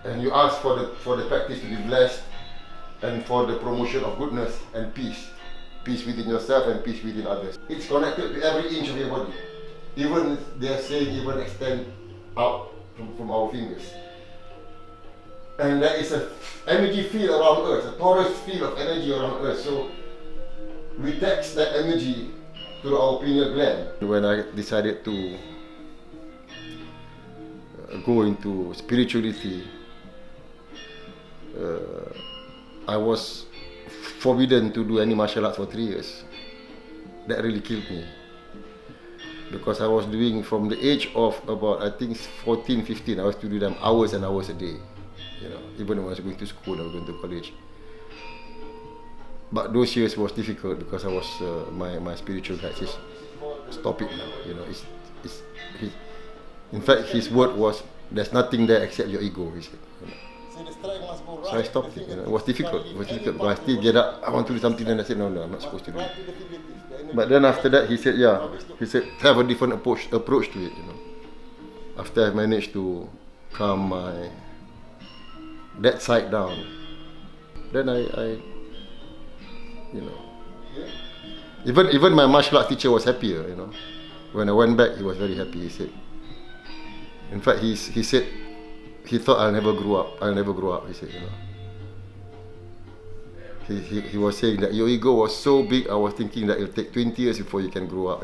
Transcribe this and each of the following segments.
and you ask for the practice to be blessed and for the promotion of goodness and peace. Peace within yourself and peace within others. It's connected to every inch of your body. Even they are saying even extend out from our fingers. And there is an energy field around us, a torus field of energy around us. So we text that energy to our pineal gland. When I decided to go into spirituality, I was forbidden to do any martial arts for 3 years. That really killed me. Because I was doing from the age of about, I think 14, 15, I was to do them hours and hours a day. You know, even when I was going to school, I was going to college. But those years was difficult because I was, my spiritual guide says, stop it now. You know, in fact, his word was, there's nothing there except your ego, he said. You know. So I stopped it. You know. It was difficult. But I still get up. I want to do something, and I said, no, I'm not supposed to do it. But then after that, he said, have a different approach to it. You know. After I managed to calm that side down, then I you know, even my martial arts teacher was happier. You know, when I went back, he was very happy. He said, in fact, he said. He thought I'll never grow up. He said, you know. He was saying that your ego was so big. I was thinking that it'll take 20 years before you can grow up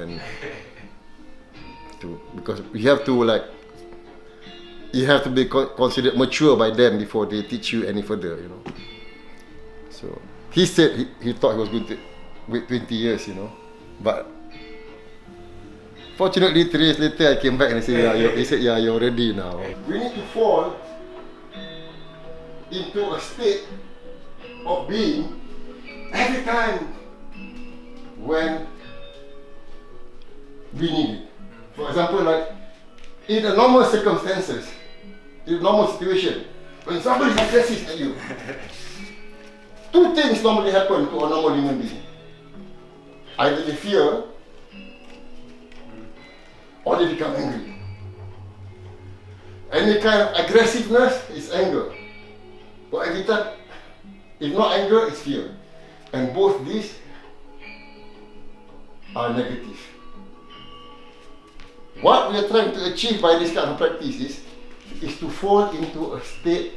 because you have to be considered mature by them before they teach you any further, you know. So he said he thought he was going to wait 20 years, you know, but fortunately 3 years later I came back and I said, he said, you're ready now. We need to fall into a state of being every time when we need it. For example, like in a normal circumstances, in a normal situation, when somebody is aggressive at you, 2 things normally happen to a normal human being. Either they fear or they become angry. Any kind of aggressiveness is anger. But every time, if not anger, it's fear. And both these are negative. What we are trying to achieve by this kind of practice is to fall into a state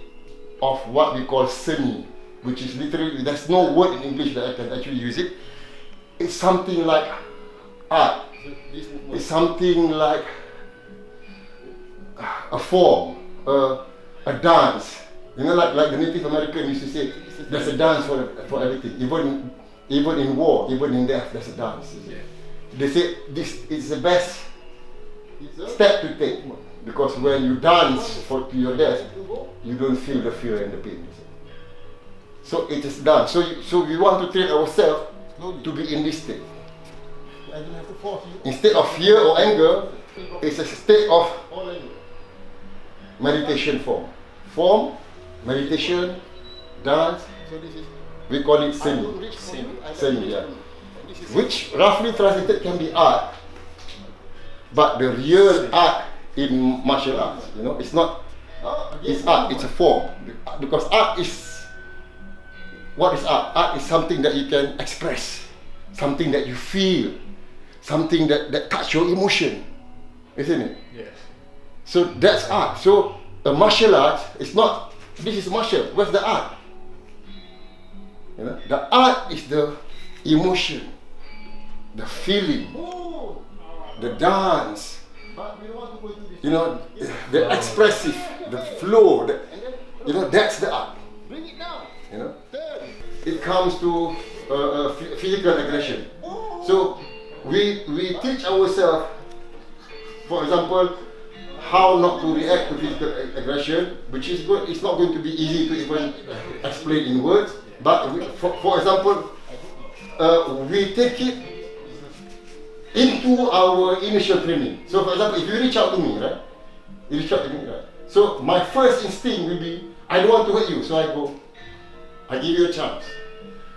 of what we call seni, which is literally, there's no word in English that I can actually use it. It's something like art. It's something like a form, a dance. You know, like the Native American used to say, there's a dance for everything. Even in war, even in death, there's a dance. They say this is the best step to take, because when you dance to your death, you don't feel the fear and the pain. So it is dance. So we want to train ourselves to be in this state. Instead of fear or anger, it's a state of meditation form, meditation, dance. We call it seni, yeah. Which roughly translated can be art, but the real art in martial arts, you know, it's not. It's art. It's a form, because art is. What is art? Art is something that you can express, something that you feel, something that touch your emotion, isn't it? Yes. So that's art. So a martial art is not, this is martial. Where's the art? You know, the art is the emotion, the feeling, the dance, you know, the expressive, the flow, you know, that's the art. You know, it comes to physical aggression. So we teach ourselves, for example, how not to react to physical aggression, which is good. It's not going to be easy to even explain in words. But for example, we take it into our initial training. So for example, if you reach out to me, right? You reach out to me, right? So my first instinct will be, I don't want to hurt you, so I go. I give you a chance.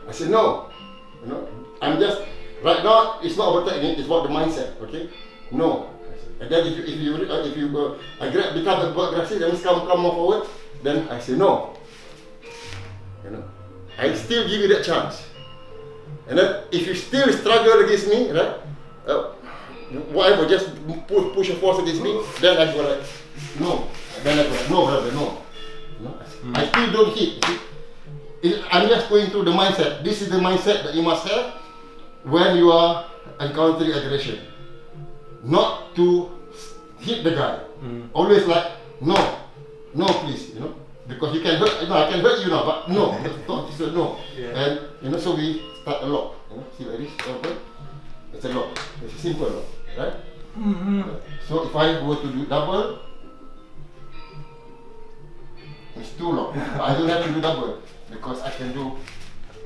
I say no. You know, I'm just right now. It's not about technique. It's about the mindset. Okay? No. And then if you become aggressive, that means come more forward. then I say no. You know, I still give you that chance. And then if you still struggle against me, right? Whatever, just push your force against me, then I go like, no. Then I go like, no brother, no. I still don't hit. I'm just going through the mindset. This is the mindset that you must have when you are encountering aggression. Not to hit the guy. Always like, no, please, you know. Because you can hurt, I can hurt you now, but no, it's a no. Yeah. And so we start a lock. See like this, okay? It's a lock. It's a simple lock, right? So if I were to do double, it's two lock. But I don't have to do double because I can do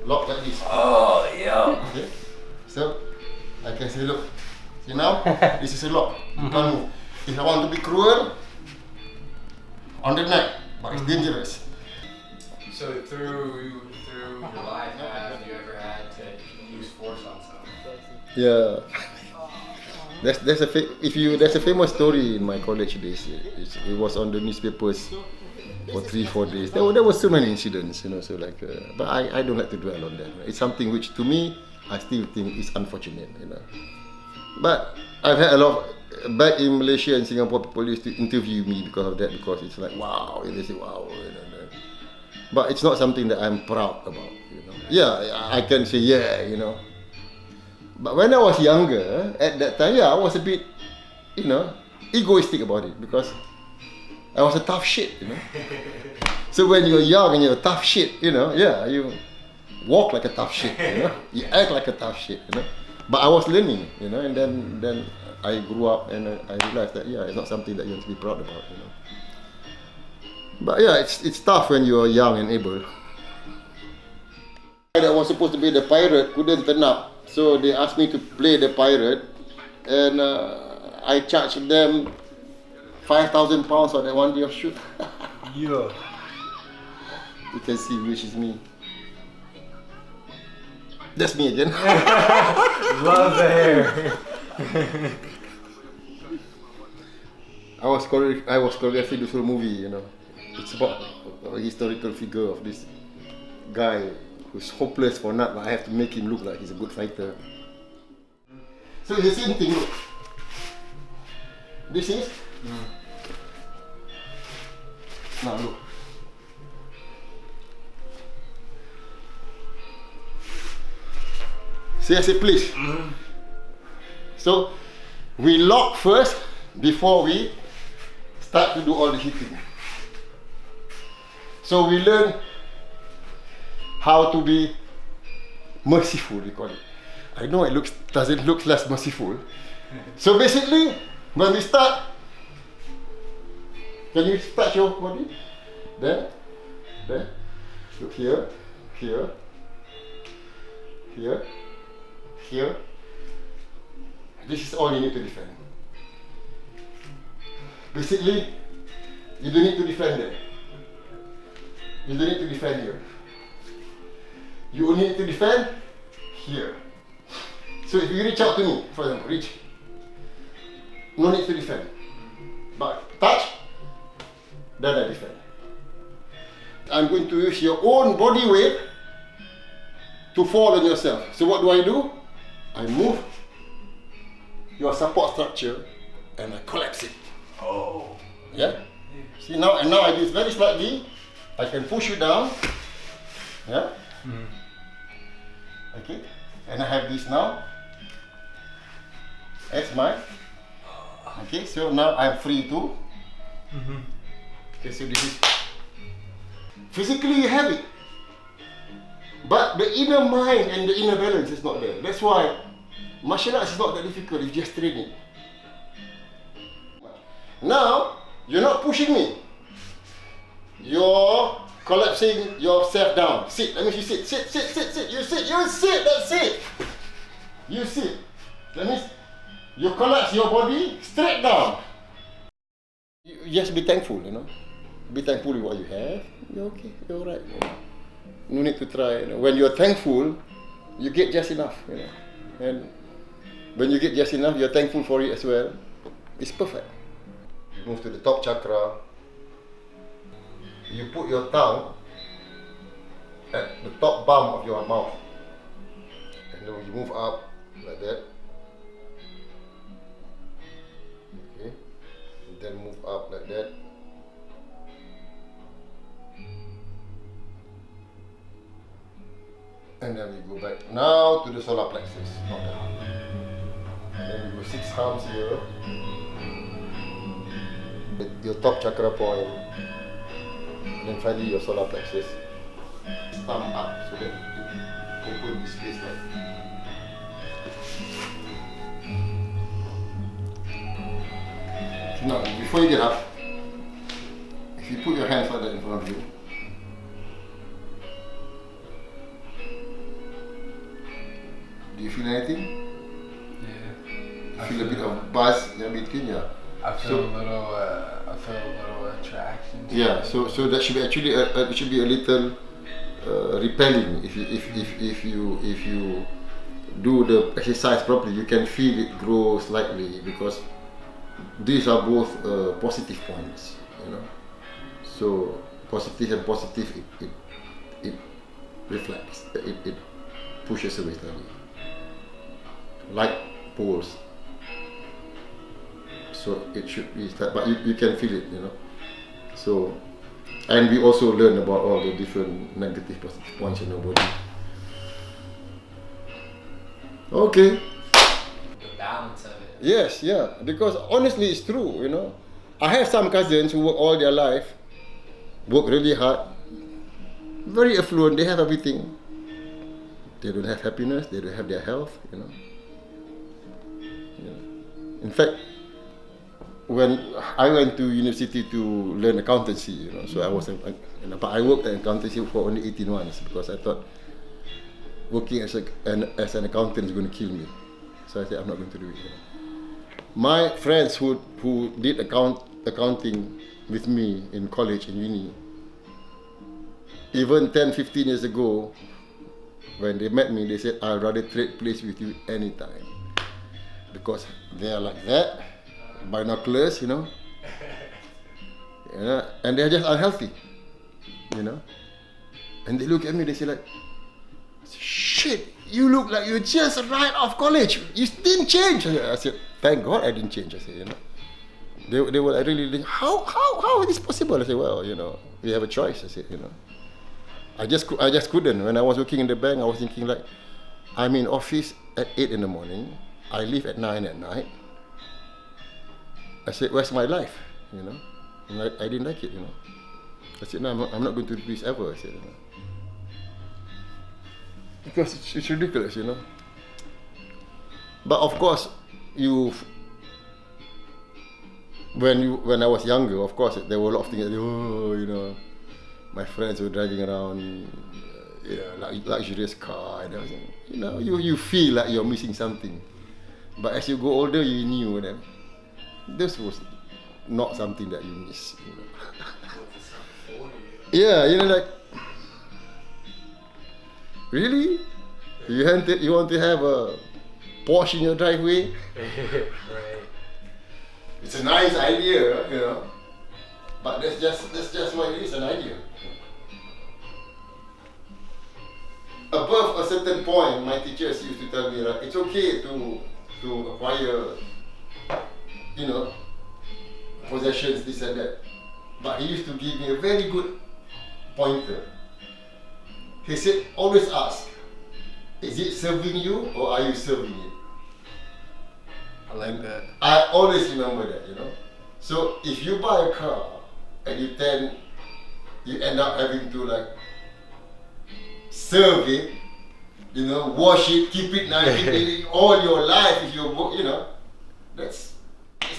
lock like this. Oh, yeah. Okay? So I can say, look, see now, this is a lock. You can't move. If I want to be cruel, on the neck, but it's dangerous. So through your life, have you ever had to use force on someone? Yeah. There's a famous story in my college days. It was on the newspapers for 3-4 days. There were so many incidents, so like. But I don't like to dwell on that. It's something which, to me, I still think is unfortunate. But I've had a lot of, back in Malaysia and Singapore, people used to interview me because of that, because it's like, wow, and they say, wow. But it's not something that I'm proud about. Yeah, I can say, yeah. But when I was younger, at that time, I was a bit, egoistic about it, because I was a tough shit, So when you're young and you're a tough shit, you walk like a tough shit, you act like a tough shit, But I was learning, and then I grew up and I realized that, it's not something that you have to be proud about, But it's tough when you're young and able. That was supposed to be the pirate couldn't turn up, so they asked me to play the pirate, and I charged them 5,000 pounds on that one day of shoot. Yeah. You can see which is me. That's me again. Love the hair. I was choreographing this whole movie, It's about a historical figure of this guy who's hopeless for nut, but I have to make him look like he's a good fighter. So it's the same thing, look. This is... Now look. See, I say please. So we lock first before we start to do all the hitting. So we learn how to be merciful, we call it. I know it doesn't look less merciful. So basically, when we start, can you touch your body? There. Look here. This is all you need to defend. Basically, you don't need to defend there. You don't need to defend here. You only need to defend here. So if you reach out to me, for example, reach. No need to defend. But touch, then I defend. I'm going to use your own body weight to fall on yourself. So what do? I move your support structure and I collapse it. Oh. Yeah? See now, and now I do it very slightly. I can push you down. Yeah? Okay? And I have this now as my. Okay, so now I'm free too. Okay, so this is. Physically you have it. But the inner mind and the inner balance is not there. That's why martial arts is not that difficult, it's just training. Now, you're not pushing me. You're collapsing yourself down. Sit, let me see, sit. You sit, that's it. You sit. That means you collapse your body straight down. You just be thankful, Be thankful with what you have. You're okay, you're alright. No need to try. When you're thankful, you get just enough, And when you get just enough, you're thankful for it as well. It's perfect. You move to the top chakra. you put your tongue at the top bump of your mouth, and then you move up like that. Okay, and then move up like that. And then we go back now to the solar plexus, not the heart. And then we go 6 arms here. With your top chakra point. And then finally your solar plexus. Thumb up so that you open this space like. So now, before you get up, if you put your hands like that in front of you, do you feel anything? Yeah. You feel a bit of buzz in between, yeah. I feel a little attraction. Yeah, so that should be actually it should be a little repelling if you do the exercise properly. You can feel it grow slightly because these are both positive points, you know. So positive and positive, it reflects, it pushes away slightly. Like poles. So it should be that, but you can feel it, you know. So, and we also learn about all the different negative, positive points in our body. Okay. The balance of it. Yes, yeah. Because honestly, it's true, you know. I have some cousins who work all their life, work really hard, very affluent, they have everything. They don't have happiness, they don't have their health, you know. In fact, when I went to university to learn accountancy, you know, so but I worked at accountancy for only 18 months because I thought working as an accountant is going to kill me. So I said, I'm not going to do it. You know. My friends who did accounting with me in college and uni, even 10, 15 years ago, when they met me, they said, I'd rather trade place with you anytime. Because they are like that, binoculars, you know, and they're just unhealthy, you know. And they look at me, they say like, shit, you look like you just right off college, you didn't change. I said, thank God I didn't change. I said, you know. They were really think, how is this possible? I said, well, you know, we have a choice. I said, you know. I just couldn't. When I was working in the bank, I was thinking like, I'm in office at 8 in the morning. I leave at 9 at night. I said, where's my life? You know, and I didn't like it. You know, I said, no, I'm not going to do this ever. I said, you know, because it's ridiculous, you know. But of course, when I was younger, of course, there were a lot of things. Oh, you know, my friends were driving around, luxurious car and everything. You know, you feel like you're missing something. But as you go older, you knew that this was not something that you miss. You know. Yeah, you know, like, really? You want to have a Porsche in your driveway? Right. It's a nice idea, you know. But that's just what it is, an idea. Above a certain point, my teachers used to tell me that it's okay to acquire, you know, possessions, this and that. But he used to give me a very good pointer. He said, always ask, is it serving you or are you serving it? I like that. I always remember that, you know. So if you buy a car and you end up having to like serve it, you know, wash it, keep it nice, keep it all your life, if you're, you know, it's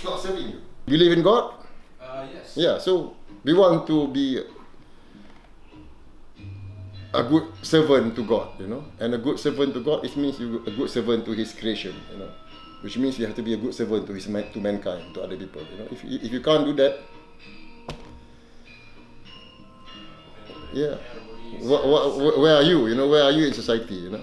not serving you. Believe in God? Yes. Yeah, so we want to be a good servant to God, you know. And a good servant to God, it means you're a good servant to His creation, you know. Which means you have to be a good servant to mankind, to other people, you know. If you can't do that, yeah. Where are you? You know, where are you in society? You know.